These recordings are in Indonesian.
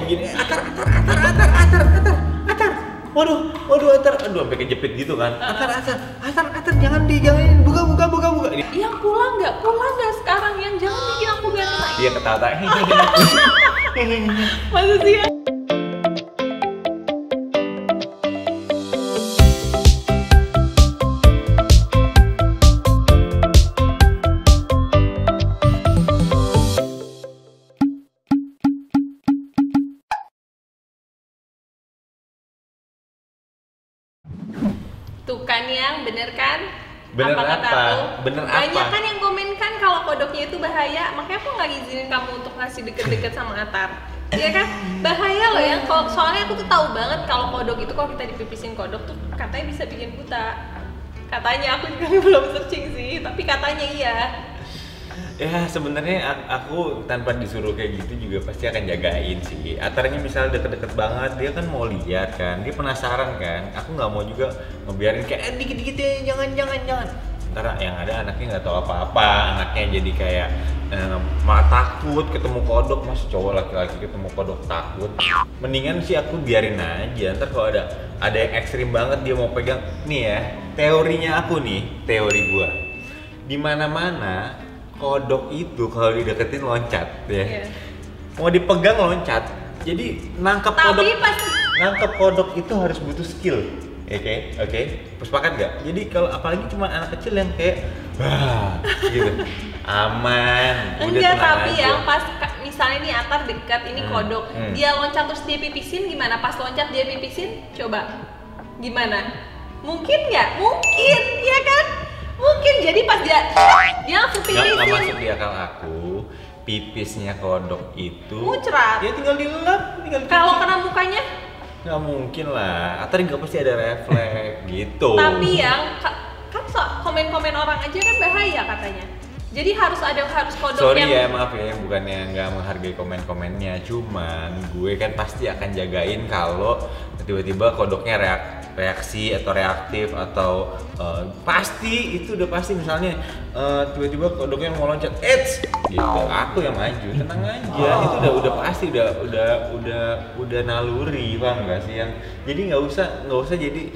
begini, atar. Waduh, atar, aduh sampai kejepit gitu kan. Atar, jangan buka. Yang pulang nggak sekarang, yang jangan bikin aku ganteng. Dia ketawa. Masa sih ya? Tuh kan yang bener kan? Bener kata apa? aku? Bener Banyak apa? kan yang komen kan kalau kodoknya itu bahaya, makanya aku nggak izinin kamu untuk ngasih deket-deket sama Atar. Iya kan? Bahaya loh ya. Kalau soalnya aku tuh tahu banget kalau kodok itu kalau kita dipipisin kodok tuh katanya bisa bikin buta. Katanya, aku juga belum searching sih, tapi katanya iya. Ya sebenarnya aku tanpa disuruh kayak gitu juga pasti akan jagain sih. Atarnya misal deket-deket banget, dia kan mau lihat kan, dia penasaran kan. Aku nggak mau juga ngebiarin kayak dikit-dikit ya, jangan. Ntar yang ada anaknya nggak tahu apa-apa, anaknya jadi kayak malah takut ketemu kodok. Mas cowok laki-laki ketemu kodok takut. Mendingan sih aku biarin aja. Ntar kalau ada yang ekstrim banget dia mau pegang, nih ya teorinya aku nih, teori gua. Di mana-mana kodok itu kalau dideketin loncat ya. Mau dipegang loncat. Jadi nangkap kodok itu harus butuh skill. Oke. Sepakat gak? Jadi kalau apalagi cuma anak kecil yang kayak gitu. Aman. Enggak, tapi yang pas misalnya nih Atar dekat ini kodok, dia loncat terus dia pipisin gimana? Pas loncat dia pipisin, coba gimana? Mungkin nggak? Mungkin, ya kan? Mungkin. Jadi pas dia langsung pipisin. Nggak masuk di akal aku. Pipisnya kodok itu muncrat. Ya tinggal dilap, kalau kena mukanya? Nggak mungkin lah. Atau nggak pasti ada refleks gitu. Tapi yang kan komen-komen orang aja kan bahaya katanya. Jadi harus kodok Sorry yang... ya, maaf ya, bukannya nggak menghargai komen-komennya, cuman gue kan pasti akan jagain kalau tiba-tiba kodoknya reaksi atau reaktif atau pasti itu udah pasti misalnya tiba-tiba kodoknya mau loncat, gitu, aku yang maju, tenang aja, itu udah pasti udah naluri, paham nggak sih? Yang jadi nggak usah jadi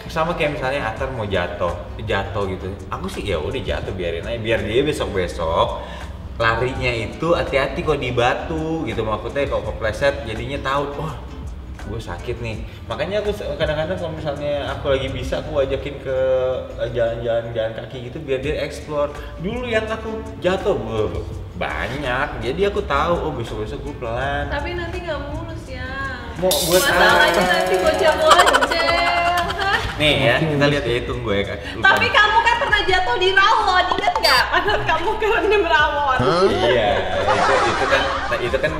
sama kayak misalnya Atar mau jatuh gitu, aku sih ya udah jatuh biarin aja, biar dia besok larinya itu hati-hati kok di batu gitu, maksudnya kalau kepleset jadinya tahu, gue sakit nih. Makanya aku kadang-kadang kalau misalnya aku lagi bisa, aku ajakin ke jalan kaki gitu biar dia explore dulu. Yang aku jatuh banyak, jadi aku tahu besok gue pelan. Tapi nanti nggak mulus ya. Mau buat masalahnya nanti bocah-bocah. Nih ya, kita lihat ya, tunggu ya. Tapi kamu kan pernah jatuh di rawon, ingat nggak? Padahal kamu kerendam rawon. Iya, itu kan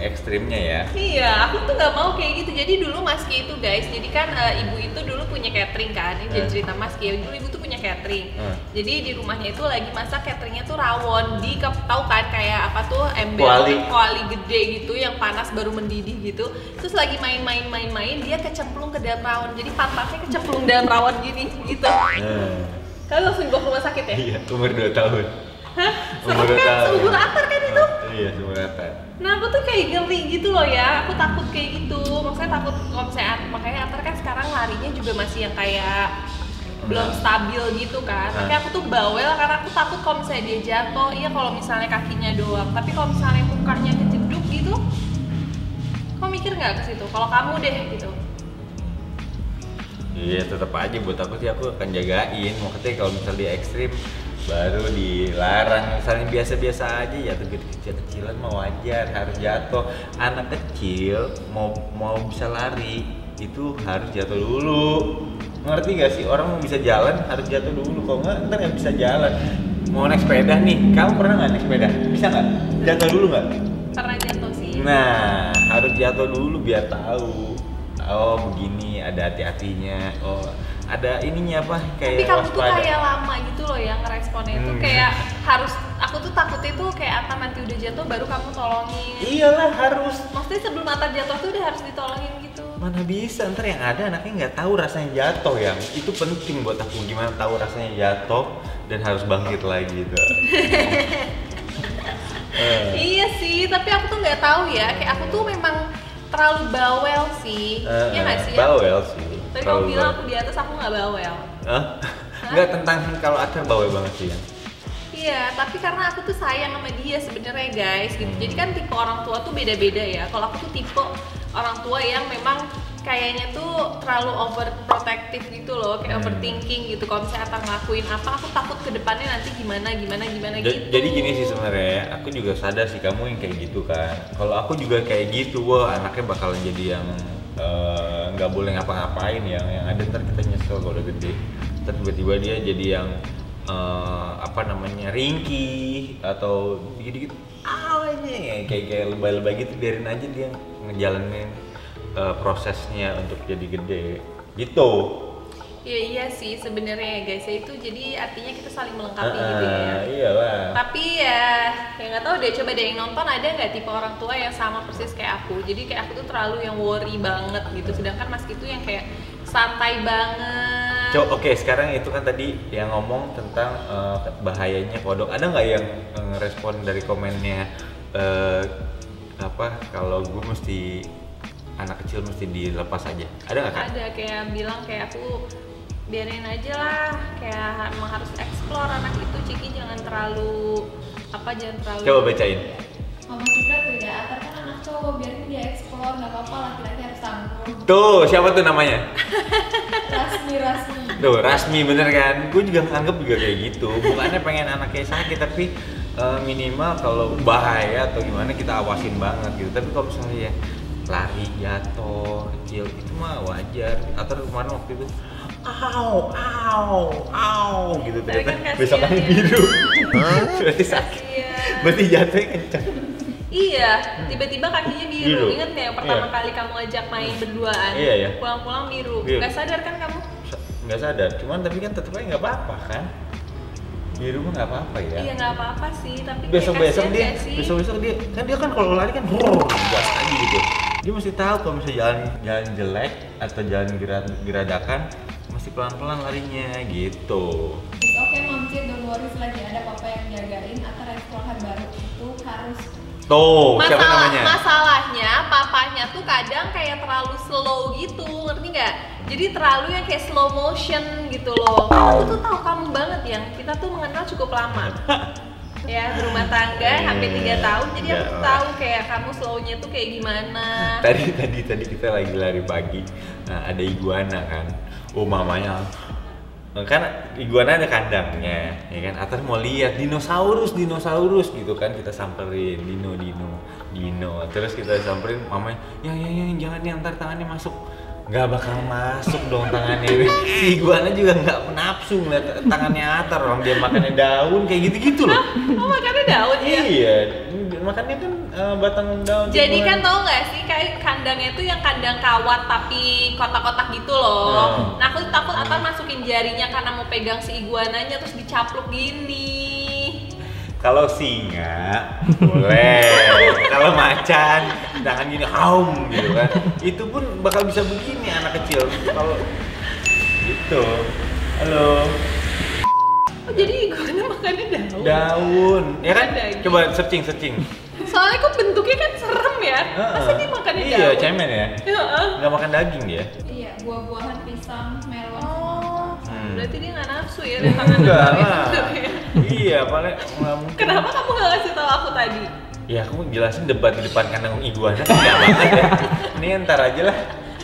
ekstrimnya ya. Iya, aku tuh nggak mau kayak gitu. Jadi dulu Maski itu guys, jadi kan ibu itu dulu punya catering kan. Ini jadi cerita Maski. Dulu ibu tuh punya catering. Jadi di rumahnya itu lagi masak cateringnya tuh rawon. Tahu kan kayak apa tuh ember kuali gede gitu yang panas baru mendidih gitu. Terus lagi main, dia kecemplung ke dalam rawon. Jadi pantatnya kecemplung dalam rawon gini gitu. Kalian langsung bawa ke rumah sakit ya? Iya, umur 2 tahun. Hah? Sama kan? Seumur Atar kan itu? Iya, seumur Atar. Nah aku tuh kayak ngeri gitu loh ya, aku takut kayak gitu. Maksudnya takut kalau misalnya, makanya Atar kan sekarang larinya juga masih yang kayak belum stabil gitu kan. Makanya aku tuh bawel karena aku takut kalau misalnya dia jatuh. Iya kalau misalnya kakinya doang, tapi kalau misalnya mukanya kejeduk gitu, kau mikir nggak ke situ? Kalau kamu deh gitu. Iya, tetap aja buat aku sih, aku akan jagain. Makanya kalau misalnya dia ekstrim baru dilarang, misalnya biasa-biasa aja ya, kecil-kecilan mau wajar, harus jatuh. Anak kecil mau bisa lari itu harus jatuh dulu, ngerti gak sih? Orang mau bisa jalan harus jatuh dulu, kalau nggak ntar nggak bisa jalan. Mau naik sepeda nih, kamu pernah nggak naik sepeda? Bisa nggak? Jatuh dulu nggak? Pernah jatuh sih. Nah, harus jatuh dulu biar tahu. Oh begini, ada hati-hatinya. Oh ada ininya apa kayak. Tapi kamu tuh kayak lama gitu loh yang ngeresponnya itu kayak harus, aku tuh takutnya tuh kayak Atar nanti udah jatuh baru kamu tolongin. Iyalah harus. Maksudnya sebelum Atar jatuh tuh udah harus ditolongin gitu. Mana bisa, ntar yang ada anaknya nggak tahu rasanya jatuh, yang itu penting buat aku, gimana tahu rasanya jatuh dan harus bangkit lagi gitu. Iya sih, tapi aku tuh nggak tahu ya, kayak aku tuh memang terlalu bawel sih. Iya nggak sih? Bawel sih. Tapi kamu bilang aku di atas, aku nggak bawel. Nggak, tentang kalau Atar bawel banget sih ya. Iya, tapi karena aku tuh sayang sama dia sebenarnya guys gitu. Jadi kan tipe orang tua tuh beda-beda ya. Kalau aku tuh tipe orang tua yang memang kayaknya tuh terlalu overprotective gitu loh, kayak overthinking gitu. Kalau misalnya Atta ngelakuin apa, aku takut ke depannya nanti gimana gitu. Jadi gini sih sebenarnya, aku juga sadar sih kamu yang kayak gitu kan. Kalau aku juga kayak gitu, wah anaknya bakalan jadi yang nggak boleh ngapa-ngapain ya. Yang ada ntar kita nyesel kalau udah gede. Ntar tiba-tiba dia jadi yang ringkih atau dikit-dikit ini kayak lebay-lebay gitu. Biarin aja dia ngejalanin prosesnya untuk jadi gede gitu. Iya sih sebenarnya ya guys ya, itu jadi artinya kita saling melengkapi gitu ya. Iyalah. Tapi ya nggak tahu deh, coba deh yang nonton ada nggak tipe orang tua yang sama persis kayak aku. Jadi kayak aku tuh terlalu yang worry banget gitu, sedangkan Mas itu yang kayak santai banget. Oke, sekarang itu kan tadi yang ngomong tentang bahayanya kodok. Ada nggak yang ngerespon dari komennya kalau gue mesti anak kecil mesti dilepas aja? Ada nggak kan? Ada, kayak bilang kayak aku biarin aja lah, kayak emang harus explore anak itu. Ciki jangan terlalu Coba bacain. Mama juga tuh ya, Atar kan anak cowok, biarin dia explore, nggak apa-apa, laki-laki harus tanggung. Tuh, siapa tuh namanya? Rasmi. Tuh, Rasmi bener kan? Gue juga nganggep juga kayak gitu. Bukannya pengen anaknya sakit, tapi minimal kalau bahaya atau gimana kita awasin banget gitu. Tapi kalau misalnya ya lari, jatuh, kecil, itu mah wajar. Atau kemarin waktu itu gitu ternyata kan besokannya ya. biru. Berarti sakit. Berarti jatuhnya kencang. Iya, tiba-tiba kakinya biru. Ingat nggak yang pertama Iya. kali kamu ajak main berduaan? Iya, iya. Pulang-pulang biru. Gak sadar kan kamu? Nggak sadar, cuman tapi kan tetep aja nggak apa-apa kan? Biru mah nggak apa-apa ya. Iya nggak apa-apa sih, tapi Besok-besok kayak dia, kasihan nggak sih? besok-besok dia kan kalau lari kan gas aja gitu. Dia mesti tahu kalau misalnya jalan jelek atau jalan geradakan mesti pelan-pelan larinya gitu. It's okay Momci, don't worry, selagi ada papa yang jagain, Atar explore hal baru itu harus. Tuh, siapa namanya? Masalahnya papanya tuh kadang kayak terlalu slow gitu, ngerti nggak? Jadi terlalu yang kayak slow motion gitu loh. Aku tuh tahu kamu banget yang kita tuh mengenal cukup lama. Ya, berumah tangga hampir 3 tahun, jadi aku tuh tahu kayak kamu slownya tuh kayak gimana. Tadi kita lagi lari pagi. Nah, ada iguana kan. Oh, mamanya kan iguana ada kandangnya, ya kan? Atas mau lihat dinosaurus gitu kan, kita samperin dino. Terus kita samperin mamanya, yang jangan nih, ntar tangannya masuk. Nggak bakal masuk dong tangannya. Si iguana juga nggak nafsu ngeliat tangannya Atar, orang dia makannya daun kayak gitu-gitu loh. Oh, makannya daun ya? Iya, makannya kan batang daun. Jadi kan tau nggak sih kayak kandangnya tuh yang kandang kawat tapi kotak-kotak gitu loh. Nah aku takut Atar masukin jarinya karena mau pegang si iguananya terus dicaplok gini. Kalau singa boleh, kalau macan tangan gini haum gitu kan, itu pun bakal bisa begini anak kecil. Kalau gitu, halo. Oh jadi iguana makannya daun? Daun, ya kan? Daging. Coba searching. Soalnya kok bentuknya kan serem ya. Masa dia makannya daun? Iya, cemen ya. Nggak makan daging dia. Iya, buah-buahan, pisang, melon. Oh, berarti dia nggak nafsu ya lihat tangan Enggak daun lah. itu ya. Iya, paling nggak mungkin. Kenapa kamu nggak kasih tahu aku tadi? Ya, aku jelasin debat di depan kandang iguana. Enggak banget ya. Ini ntar aja lah.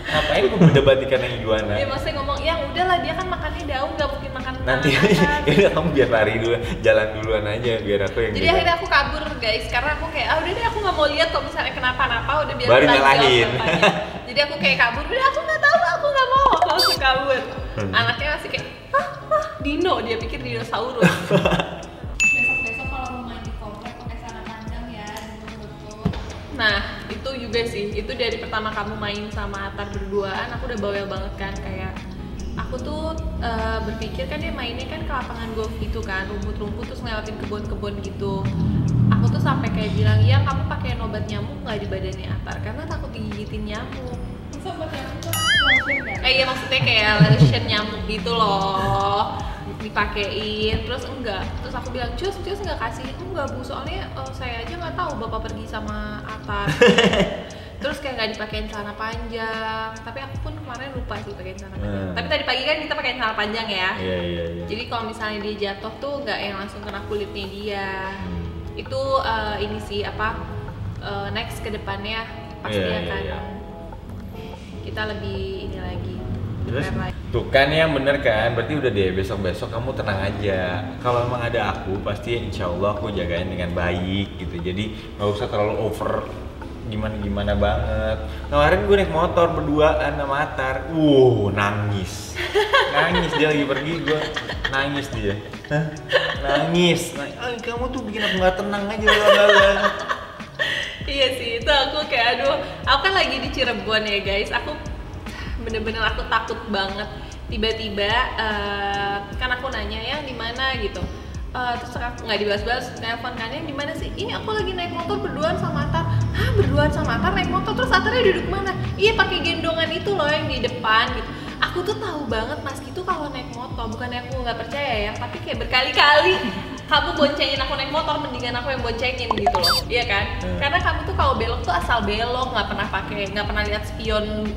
Ngapain gue berdebat di kandang iguana? Dia maksudnya ngomong, ya udahlah dia kan makannya daun, nggak mungkin makan Nanti tangan. ya kamu biar lari dulu, jalan duluan aja biar aku yang Jadi jaga. akhirnya aku kabur guys, karena aku kayak udah deh aku nggak mau lihat kalau misalnya kenapa-napa, udah biar Baru kita jawab nyalahin. bapaknya. Jadi aku kayak kabur, udah aku nggak tahu, aku nggak mau, aku langsung kabur. Anaknya masih kayak, Dino, dia pikir dinosaurus. Besok-besok kalau mau main di komplek pakai celana panjang ya, betul. Nah itu juga sih, itu dari pertama kamu main sama Atar berduaan, aku udah bawel banget kan, kayak aku tuh berpikir kan dia mainnya kan ke lapangan golf gitu kan, rumput-rumput terus ngelewatin kebun-kebun gitu. Aku tuh sampai kayak bilang, ya kamu pakai obat nyamuk nggak di badannya Atar karena takut digigitin nyamuk. Masa buat yang itu lotion kan? Iya maksudnya kayak lotion nyamuk gitu loh. dipakein, terus enggak, terus aku bilang cus nggak kasih, enggak bu, soalnya saya aja nggak tahu bapak pergi sama Atar. Terus kayak nggak dipakein celana panjang, tapi aku pun kemarin lupa sih pakein celana panjang. Tapi tadi pagi kan kita pakein celana panjang ya. Iya. Jadi kalau misalnya dia jatuh tuh nggak yang langsung kena kulitnya dia. Itu ini sih apa next ke depannya pasti akan kita lebih ini lagi. Terus tuh kan yang bener kan, berarti udah deh besok kamu tenang aja. Kalau emang ada aku pasti insya Allah aku jagain dengan baik gitu. Jadi nggak usah terlalu over gimana banget. Kemarin gue naik motor berduaan sama Atar, nangis dia lagi pergi, gue nangis dia. Nangis. Kamu tuh bikin aku nggak tenang aja lah. Iya sih, itu aku kayak aduh, aku kan lagi di Cirebon ya guys, aku bener-bener aku takut banget tiba-tiba kan aku nanya yang di mana gitu, terus aku nggak dibalas-balas, telepon kan yang di mana sih, ini aku lagi naik motor berduaan sama Atar. Hah, berduaan sama Atar naik motor, terus Atarnya duduk mana? Iya pakai gendongan itu loh yang di depan gitu. Aku tuh tahu banget Mas Ki tuh kalau naik motor, bukannya aku nggak percaya ya, tapi kayak berkali-kali kamu boncengin aku naik motor, mendingan aku yang boncengin gitu loh, iya kan? Karena kamu tuh kalau belok tuh asal belok, nggak pernah lihat spion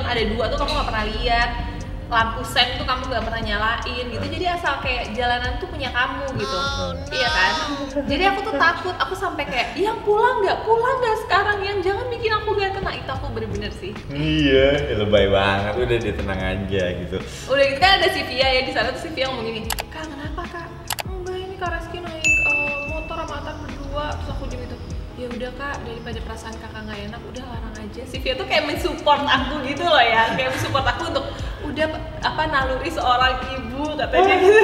ada 2 tuh kamu nggak pernah lihat, lampu sen tuh kamu nggak pernah nyalain gitu, jadi asal kayak jalanan tuh punya kamu gitu, iya kan? Jadi aku tuh takut, aku sampai kayak, yang pulang nggak sekarang, yang jangan bikin aku gak kena, itu aku bener-bener sih. Iya, lebay banget, udah dia tenang aja gitu. Udah gitu kan ada si Via ya di sana, tuh si Via ngomong gini, Kak kenapa Kak? Enggak, ini Kak Reski naik motor sama Atar berdua, terus aku jam itu, ya udah Kak, daripada perasaan kakak nggak enak, udah larang aja. Si Via tuh kayak mensupport aku gitu loh ya, kayak mensupport aku untuk udah apa naluri seorang ibu katanya gitu.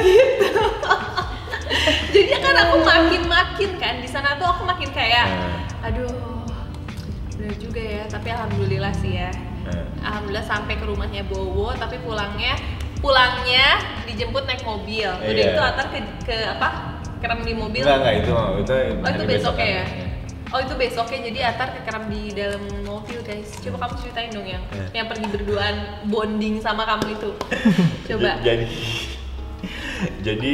Jadi kan aku makin kan di sana tuh aku makin kayak, aduh, bener juga ya. Tapi alhamdulillah sih ya, alhamdulillah sampai ke rumahnya Bowo, tapi pulangnya dijemput naik mobil. Udah itu Atar ke apa? Kerem di mobil. Enggak itu besoknya ya. Oh itu besoknya, jadi Atar kekerem di dalam mobil guys. Coba kamu ceritain dong yang pergi berduaan bonding sama kamu itu. Coba. Jadi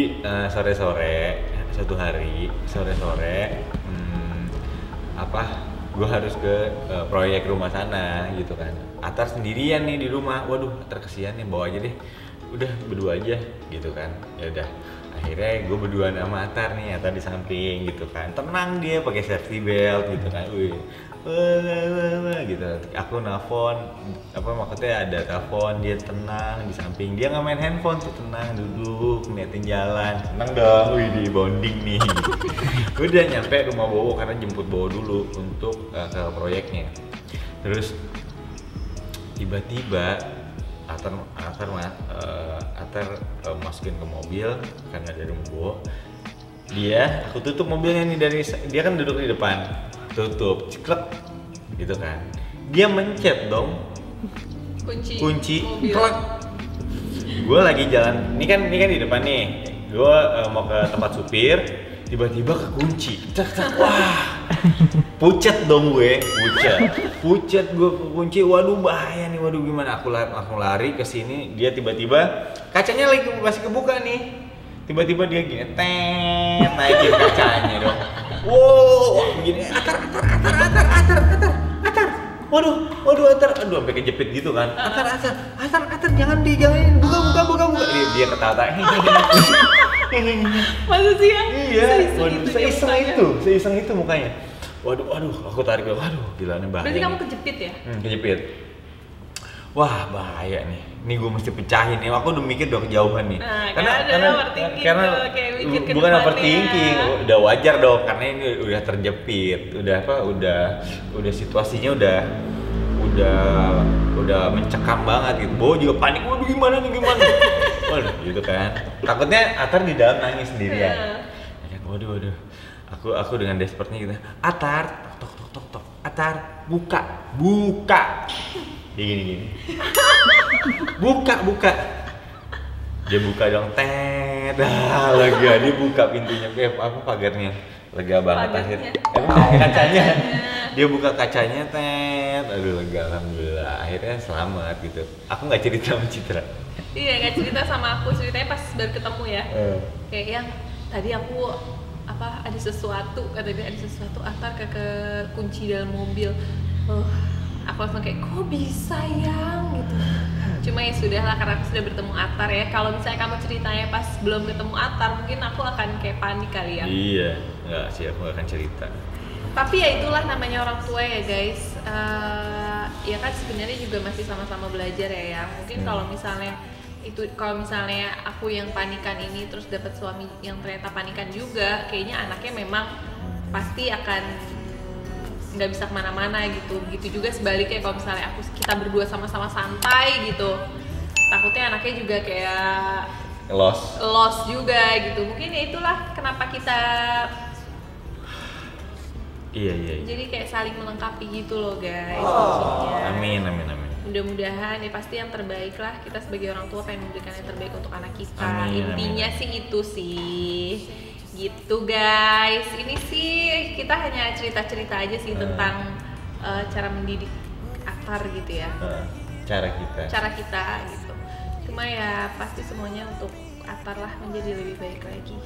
sore-sore suatu hari gue harus ke proyek rumah sana gitu kan. Atar sendirian nih di rumah. Waduh, Atar kesian nih, bawa aja deh. Udah berdua aja gitu kan. Ya udah. Akhirnya gue berduaan sama Atar nih, Atar di samping gitu kan, tenang dia pakai safety belt gitu kan, gitu. Aku nelfon, maksudnya ada telepon, dia tenang di samping, dia nggak main handphone tuh, tenang duduk ngeliatin jalan, tenang dong, di bonding nih. Udah nyampe rumah Bowo karena jemput Bowo dulu untuk ke proyeknya, terus tiba-tiba Atar masukin ke mobil karena dari Bowo. Aku tutup mobilnya nih, dia kan duduk di depan, tutup, ceklek gitu kan. Dia mencet dong kunci klek. Gue lagi jalan, ini kan di depan nih. Gue mau ke tempat supir, tiba-tiba kekunci. Wah. Pucet dong gue, pucet gue kunci. Waduh bahaya nih, waduh gimana? Aku lari ke sini, dia tiba-tiba kacanya masih kebuka nih. Tiba-tiba dia gini, naikin kacanya dong. Wow, begini, Atar. Waduh, Atar, sampai kejepit gitu kan. Atar, jangan buka. Dia ketawa. Masa sih ya? Iya, seiseng itu mukanya. Waduh, aku tarik, gila nih bahaya. Berarti kamu kejepit ya? Kejepit. Wah, bahaya nih. Ini gue mesti pecahin nih. Aku udah mikir udah kejauhan nih. Karena bukan overthinking, udah wajar dong karena ini udah terjepit. Udah situasinya udah mencekam banget gitu. Bowo juga panik. Waduh gimana nih? Waduh, gitu kan. Takutnya Atar di dalam nangis sendirian. Waduh. Aku dengan desperate-nya gitu. Atar, tok. Atar, buka. Dia gini. Buka. Dia buka dong, lega dia buka pintunya, pagarnya. Lega banget akhirnya. Kacanya. Dia buka kacanya, tet. Aduh lega, alhamdulillah. Akhirnya selamat gitu. Aku nggak cerita sama Citra. Iya, nggak cerita sama aku, ceritanya pas baru ketemu ya. Kayak yang tadi aku ada sesuatu, kata dia ada sesuatu Atar ke kunci dalam mobil. Aku langsung kayak kok bisa yang gitu. Cuma ya sudah lah, karena aku sudah bertemu Atar ya. Kalau misalnya kamu ceritanya pas belum ketemu Atar, mungkin aku akan kayak panik kali ya. Iya, nggak sih, aku nggak akan cerita. Tapi ya itulah namanya orang tua ya guys. Ya kan sebenarnya juga masih sama-sama belajar ya. Mungkin kalau misalnya aku yang panikan ini terus dapat suami yang ternyata panikan juga, kayaknya anaknya memang pasti akan nggak bisa kemana-mana gitu. Begitu juga sebaliknya kalau misalnya kita berdua sama-sama santai gitu, takutnya anaknya juga kayak lost juga gitu. Mungkin ya itulah kenapa kita iya. Jadi kayak saling melengkapi gitu loh guys. Amin. Mudah-mudahan ya pasti yang terbaik lah, kita sebagai orang tua pengen memberikan yang terbaik untuk anak kita. Intinya sih itu sih gitu guys. Ini sih kita hanya cerita-cerita aja sih tentang cara mendidik Atar gitu ya. Cara kita gitu. Cuma ya pasti semuanya untuk Atar lah menjadi lebih baik lagi.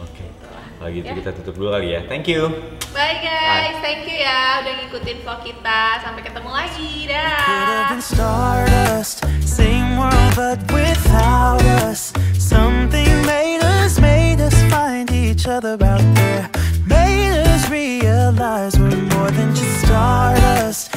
Oke. Kalau gitu kita tutup dulu kali ya. Thank you. Bye guys, thank you ya udah ngikutin vlog kita. Sampai ketemu lagi, dah. Could have been stardust, same world but without us. Something made us find each other out there. Made us realize we're more than just stardust.